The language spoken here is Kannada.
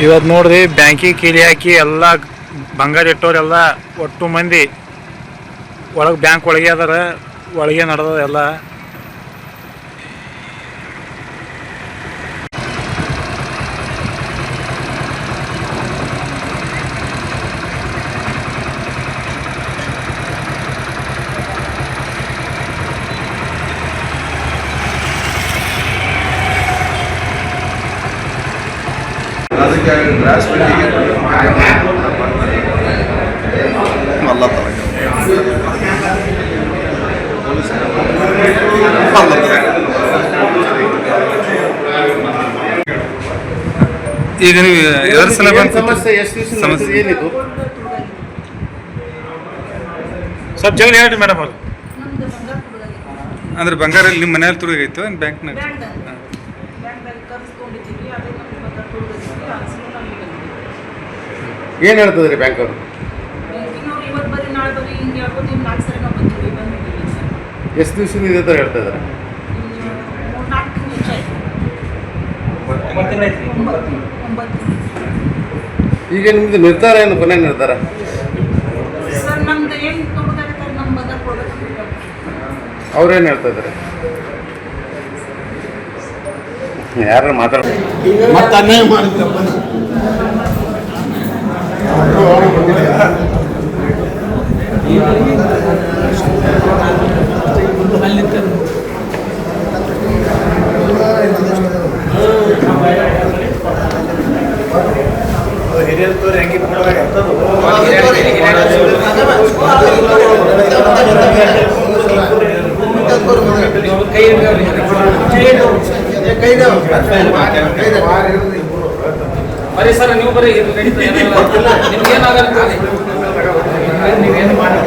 ಇವತ್ತು ನೋಡ್ರಿ ಬ್ಯಾಂಕಿಗೆ ಕೀಲಿ ಹಾಕಿ ಎಲ್ಲ ಬಂಗಾರ ಇಟ್ಟೋರೆಲ್ಲ ಒಟ್ಟು ಮಂದಿ ಒಳಗೆ ಬ್ಯಾಂಕ್ ಒಳಗೆ ಅದಾರ, ಒಳಗೆ ನಡೆದ ಎಲ್ಲ. ಅದಕ್ಕೆ ಗ್ರಾಸ್ ಬೆಟ್ಟಿಗೆ ಮಲ್ಲ ಈಗ ನೀವು ಎರಡು ಸಲ ಸಮಸ್ಯೆ ಎಷ್ಟು ದಿವಸ ಏನಿದು ಸ್ವಲ್ಪ ಜಗಳ ಹೇಳ್ರಿ ಮೇಡಮ್ ಅವ್ರು. ಅಂದ್ರೆ ಬಂಗಾರ ನಿಮ್ಮ ಮನೆಯಲ್ಲಿ ತುಡುಗಾಯ್ತು ಏನು ಬ್ಯಾಂಕ್ನಾಗ? ಏನು ಹೇಳ್ತದ್ರಿ ಬ್ಯಾಂಕ್ ಅವರು? ಎಷ್ಟು ದಿವಸದಿಂದ ಇದೇ ಥರ ಹೇಳ್ತಾ ಇದ್ದಾರೆ? ಈಗ ನಿಮ್ದು ನಿರ್ಧಾರ ಏನು, ಕೊನೆ ನಿರ್ಧಾರ? ಅವ್ರೇನು ಹೇಳ್ತಾ ಇದ್ದಾರೆ? ಯಾರು ಮಾತಾಡ್ತಾರೆ ಮತ್ತೆ ಅನ್ಯಾಯ ಮಾಡಿದ್ರಪ್ಪ. ಬರೀ ಸರ್ ನೀವು ಬರೀ ನಿಮ್ಗೇನಾಗಲ್ಲ ನೀವೇನು ಮಾಡಿ